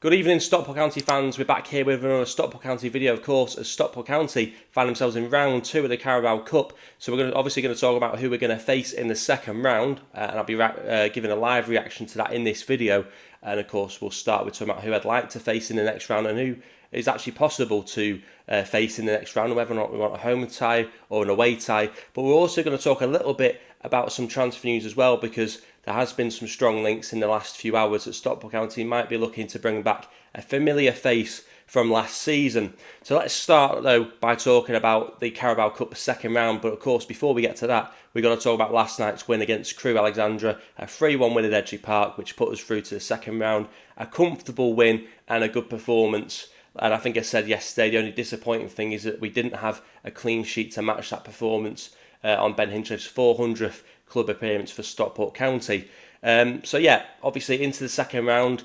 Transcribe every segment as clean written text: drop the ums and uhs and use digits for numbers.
Good evening, Stockport County fans. We're back here with another Stockport County video, of course, as Stockport County find themselves in round 2 of the Carabao Cup. So we're obviously going to talk about who we're going to face in the second round, and I'll be giving a live reaction to that in this video. And of course, we'll start with talking about who I'd like to face in the next round and who is actually possible to face in the next round, whether or not we want a home tie or an away tie. But we're also going to talk a little bit about some transfer news as well, because there has been some strong links in the last few hours that Stockport County might be looking to bring back a familiar face from last season. So let's start though by talking about the Carabao Cup second round. But of course, before we get to that, we've got to talk about last night's win against Crewe Alexandra, a 3-1 win at Edgeley Park, which put us through to the second round. A comfortable win and a good performance. And I think I said yesterday, the only disappointing thing is that we didn't have a clean sheet to match that performance on Ben Hinchlife's 400th club appearance for Stockport County. So yeah, obviously into the second round,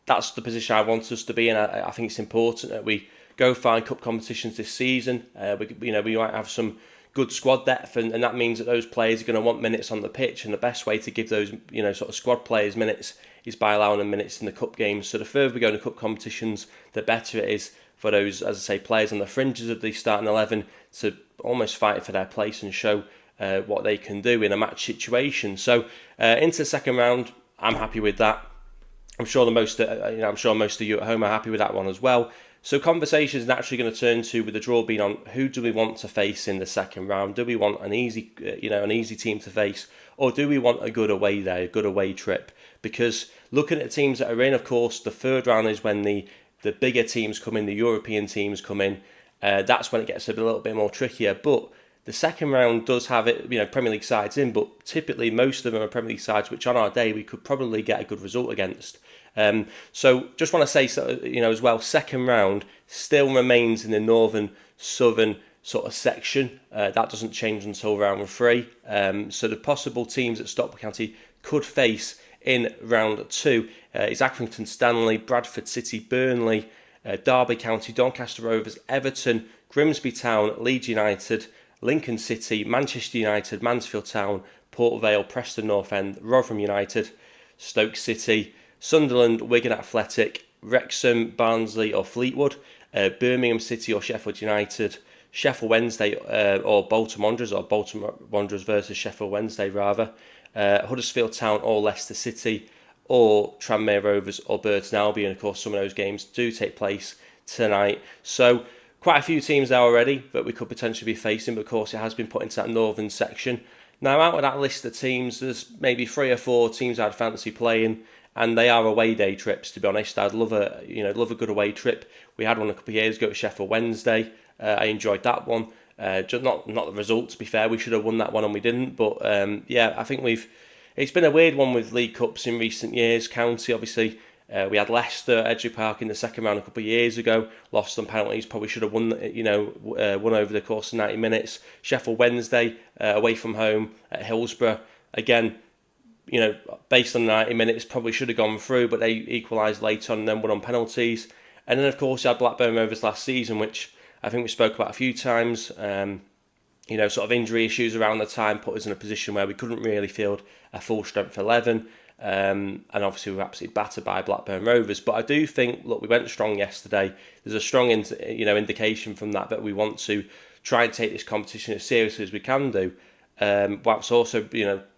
that's the position I want us to be in. I think it's important that we go find cup competitions this season. We might have some good squad depth, and that means that those players are going to want minutes on the pitch, and the best way to give those sort of squad players minutes is by allowing them minutes in the cup games. So the further we go in the cup competitions, the better it is for those, as I say, players on the fringes of the starting 11 to almost fight for their place and show what they can do in a match situation. So into the second round, I'm happy with that. I'm sure most of you at home are happy with that one as well. So conversations naturally going to turn to, with the draw being on, who do we want to face in the second round? Do we want an easy team to face, or do we want a good away day, a good away trip? Because looking at the teams that are in, of course, the third round is when the bigger teams come in, the European teams come in. That's when it gets a little bit more trickier. But the second round does have Premier League sides in, but typically most of them are Premier League sides, which on our day we could probably get a good result against. So just want to say, as well, second round still remains in the northern, southern sort of section. That doesn't change until round 3. So the possible teams that Stockport County could face in round 2 is Accrington Stanley, Bradford City, Burnley, Derby County, Doncaster Rovers, Everton, Grimsby Town, Leeds United, Lincoln City, Manchester United, Mansfield Town, Port Vale, Preston North End, Rotherham United, Stoke City, Sunderland, Wigan Athletic, Wrexham, Barnsley or Fleetwood, Birmingham City or Sheffield United, Sheffield Wednesday or Bolton Wanderers versus Sheffield Wednesday rather, Huddersfield Town or Leicester City, or Tranmere Rovers or Burton Albion. Of course, some of those games do take place tonight. So quite a few teams there already that we could potentially be facing, but of course it has been put into that northern section. Now, out of that list of teams, there's maybe 3 or 4 teams I'd fancy playing, and they are away day trips. To be honest, I'd love a good away trip. We had one a couple of years ago at Sheffield Wednesday. I enjoyed that one. Just not the result. To be fair, we should have won that one and we didn't. But I think it's been a weird one with League Cups in recent years. County, obviously. We had Leicester at Edgeley Park in the second round a couple of years ago, lost on penalties, probably should have won over the course of 90 minutes. Sheffield Wednesday away from home at Hillsborough, again, based on 90 minutes, probably should have gone through, but they equalised late on and then won on penalties. And then, of course, you had Blackburn Rovers last season, which I think we spoke about a few times. Sort of injury issues around the time put us in a position where we couldn't really field a full strength 11. And obviously we were absolutely battered by Blackburn Rovers. But I do think, look, we went strong yesterday. There's a strong indication from that we want to try and take this competition as seriously as we can do, whilst also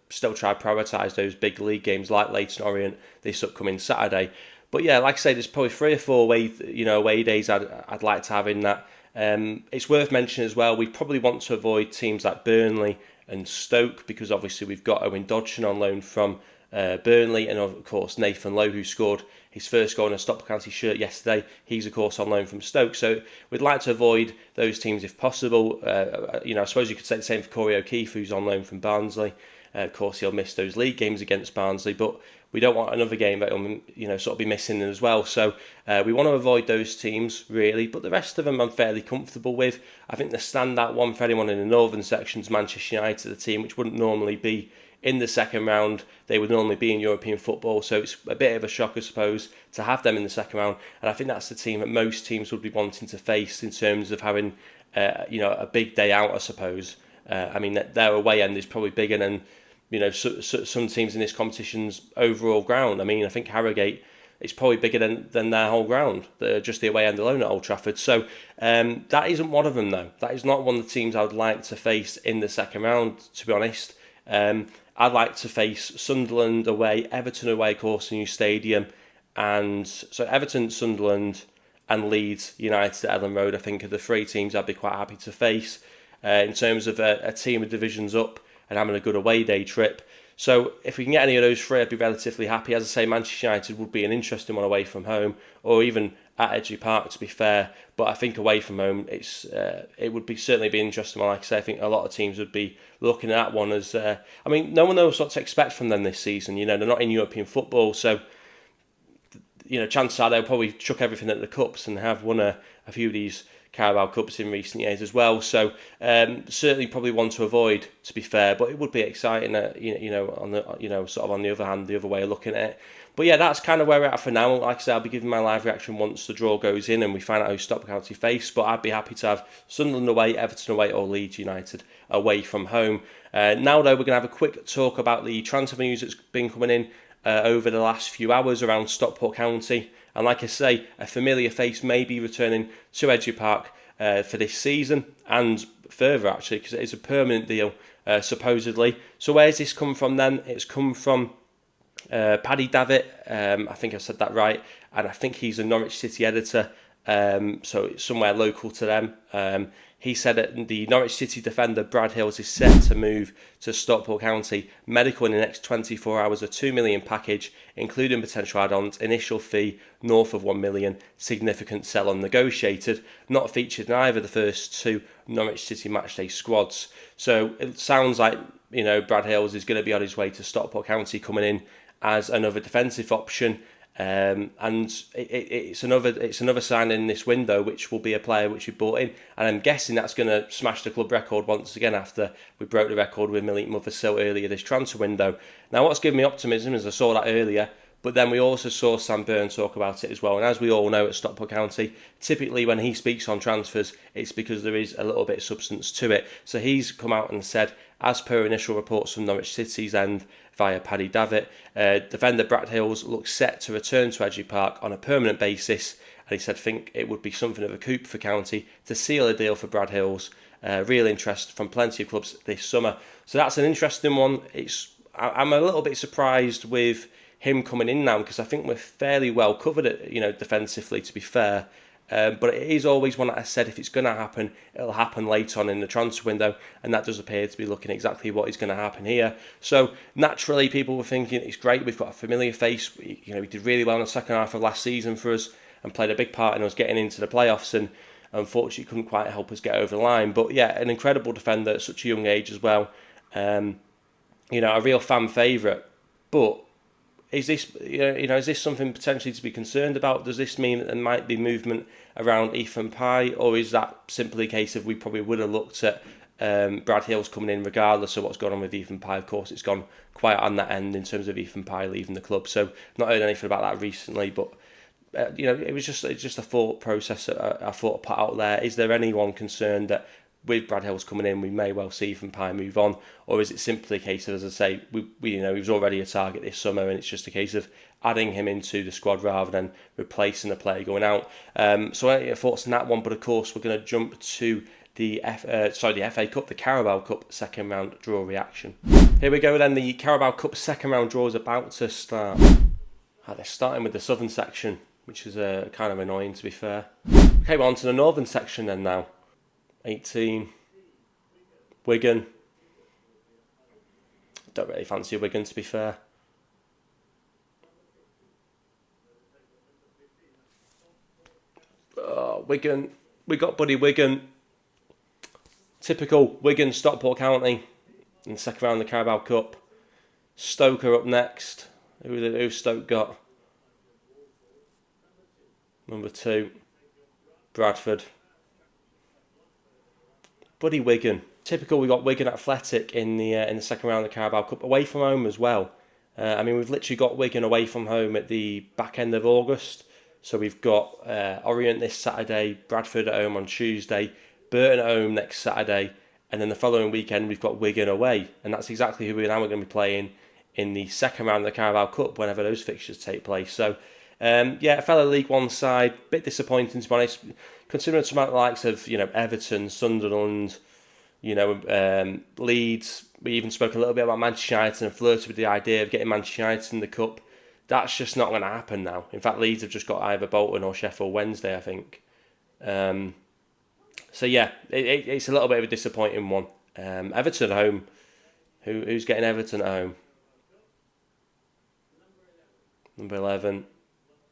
still try to prioritise those big league games like Leyton Orient this upcoming Saturday. But yeah, like I say, there's probably 3 or 4 away days I'd like to have in that. It's worth mentioning as well, we probably want to avoid teams like Burnley and Stoke, because obviously we've got Owen Dodson on loan from Burnley, and of course Nathan Lowe, who scored his first goal in a Stockport County shirt yesterday. He's of course on loan from Stoke, so we'd like to avoid those teams if possible. I suppose you could say the same for Corey O'Keefe, who's on loan from Barnsley. Of course he'll miss those league games against Barnsley, but we don't want another game that he'll sort of be missing as well. So we want to avoid those teams really, but the rest of them I'm fairly comfortable with. I think the standout one for anyone in the northern section is Manchester United, a team which wouldn't normally be in the second round. They would normally be in European football, so it's a bit of a shock, I suppose, to have them in the second round. And I think that's the team that most teams would be wanting to face in terms of having a big day out, I suppose. Their away end is probably bigger than some teams in this competition's overall ground. I think Harrogate it's probably bigger than their whole ground, just the away end alone at Old Trafford. So that isn't one of them, though. That is not one of the teams I would like to face in the second round, to be honest. I'd like to face Sunderland away, Everton away, of course, new stadium, and so Everton, Sunderland, and Leeds United at Ellen Road, I think, are the three teams I'd be quite happy to face in terms of a team of divisions up and having a good away day trip. So if we can get any of those three, I'd be relatively happy. As I say, Manchester United would be an interesting one away from home, or even at Edgeley Park, to be fair. But I think away from home, it would be certainly be interesting. Like I say, I think a lot of teams would be looking at that one as. I mean, no one knows what to expect from them this season. They're not in European football, so chances are they'll probably chuck everything at the cups and have won a few of these Carabao Cups in recent years as well. So certainly probably one to avoid, to be fair. But it would be exciting, on the sort of on the other hand, the other way of looking at it. But yeah, that's kind of where we're at for now. Like I said, I'll be giving my live reaction once the draw goes in and we find out who Stockport County face. But I'd be happy to have Sunderland away, Everton away, or Leeds United away from home. Now though, we're going to have a quick talk about the transfer news that's been coming in over the last few hours around Stockport County. And like I say, a familiar face may be returning to Edgeley Park for this season and further, actually, because it is a permanent deal, supposedly. So where's this come from then? It's come from Paddy Davitt, I think I said that right, and I think he's a Norwich City editor, so it's somewhere local to them. He said that the Norwich City defender Brad Hills is set to move to Stockport County. Medical in the next 24 hours, a $2 million package, including potential add-ons, initial fee north of $1 million, significant sell-on negotiated, not featured in either of the first two Norwich City matchday squads. So it sounds like Brad Hills is going to be on his way to Stockport County, coming in as another defensive option. And it's another sign in this window, which will be a player which we bought in, and I'm guessing that's going to smash the club record once again after we broke the record with Malik Mothersill earlier this transfer window. Now, what's given me optimism is I saw that earlier, but then we also saw Sam Byrne talk about it as well. And as we all know at Stockport County, typically when he speaks on transfers, it's because there is a little bit of substance to it. So he's come out and said, as per initial reports from Norwich City's end via Paddy Davitt, defender Brad Hills looks set to return to Edgeley Park on a permanent basis. And he said, think it would be something of a coup for County to seal a deal for Brad Hills. Real interest from plenty of clubs this summer. So that's an interesting one. I'm a little bit surprised with him coming in now, because I think we're fairly well covered at, defensively, to be fair. But it is always one that I said, if it's going to happen, it'll happen late on in the transfer window, and that does appear to be looking exactly what is going to happen here. So naturally, people were thinking it's great, we've got a familiar face. We did really well in the second half of last season for us and played a big part in us getting into the playoffs, and unfortunately couldn't quite help us get over the line. But yeah, an incredible defender at such a young age as well. A real fan favourite. But is this something potentially to be concerned about? Does this mean that there might be movement around Ethan Pye, or is that simply a case of we probably would have looked at Brad Hills coming in regardless of what's gone on with Ethan Pye? Of course, it's gone quite on that end in terms of Ethan Pye leaving the club. So not heard anything about that recently, but it's just a thought process I thought to put out there. Is there anyone concerned that with Brad Hills coming in, we may well see Ethan Pye move on, or is it simply a case of, as I say, he was already a target this summer, and it's just a case of adding him into the squad rather than replacing a player going out? So any thoughts on that one? But of course, we're going to jump to the FA Cup, the Carabao Cup second round draw reaction. Here we go then. The Carabao Cup second round draw is about to start. They're starting with the southern section, which is kind of annoying, to be fair. Okay, we're on to the northern section then now. 18, Wigan. Don't really fancy Wigan, to be fair. Wigan. We got Buddy Wigan. Typical Wigan, Stockport County in the second round of the Carabao Cup. Stoke are up next. Who's Stoke got? Number 2, Bradford. Buddy Wigan. Typical, we got Wigan Athletic in the second round of the Carabao Cup, away from home as well. We've literally got Wigan away from home at the back end of August. So we've got Orient this Saturday, Bradford at home on Tuesday, Burton at home next Saturday, and then the following weekend we've got Wigan away. And that's exactly who we're going to be playing in the second round of the Carabao Cup whenever those fixtures take place. So Yeah, a fellow League One side, bit disappointing to be honest, considering some of the likes of Everton, Sunderland, Leeds. We even spoke a little bit about Manchester United and flirted with the idea of getting Manchester United in the cup. That's just not going to happen now. In fact, Leeds have just got either Bolton or Sheffield Wednesday, I think. So yeah, it's a little bit of a disappointing one. Everton at home. Who's getting Everton at home? Number 11.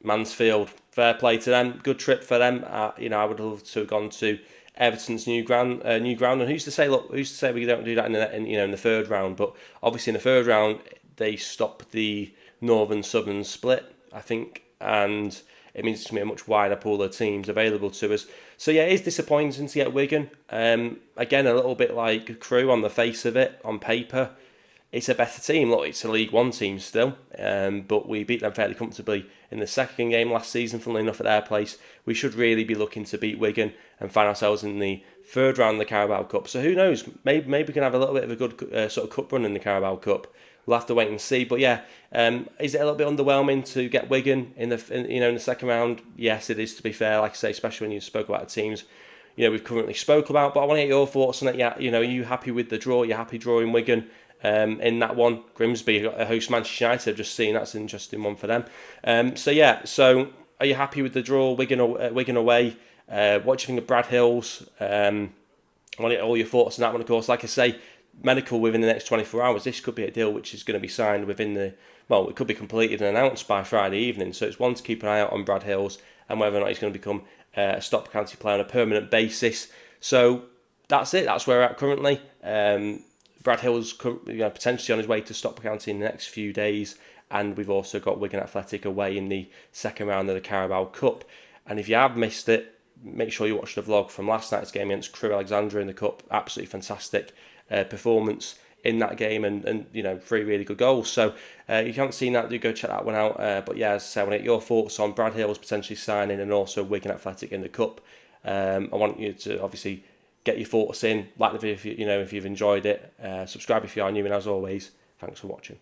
Mansfield. Fair play to them. Good trip for them. I would love to have gone to Everton's new ground. And who's to say? Look, who's to say we don't do that in the third round? But obviously in the third round they stop the northern-southern split, I think, and it means it's going to be a much wider pool of teams available to us. So yeah, it is disappointing to get Wigan. Again, a little bit like Crewe on the face of it, on paper. It's a better team. Look, it's a League One team still, but we beat them fairly comfortably in the second game last season, funnily enough, at their place. We should really be looking to beat Wigan and find ourselves in the third round of the Carabao Cup. So who knows? Maybe we can have a little bit of a good sort of cup run in the Carabao Cup. We'll have to wait and see. But yeah, is it a little bit underwhelming to get Wigan in the second round? Yes, it is, to be fair. Like I say, especially when you spoke about the teams we've currently spoke about. But I want to get your thoughts on it. Yeah, are you happy with the draw? You're happy drawing Wigan? In that one, Grimsby host Manchester United. I've just seen that's an interesting one for them. So are you happy with the draw? Wigan away. What do you think of Brad Hills? I want to get all your thoughts on that one, of course. Like I say, medical within the next 24 hours. This could be a deal which is going to be signed it could be completed and announced by Friday evening. So it's one to keep an eye out on Brad Hills and whether or not he's going to become a Stockport County player on a permanent basis. So that's it. That's where we're at currently. Brad Hill's potentially on his way to Stockport County in the next few days, and we've also got Wigan Athletic away in the second round of the Carabao Cup. And if you have missed it, make sure you watch the vlog from last night's game against Crewe Alexandra in the Cup. Absolutely fantastic performance in that game, and 3 really good goals. So if you haven't seen that, do go check that one out. But yeah, as I say, I want to get your thoughts on Brad Hill's potentially signing and also Wigan Athletic in the Cup. I want you to obviously get your thoughts in, like the video if you've enjoyed it, subscribe if you are new, and as always, thanks for watching.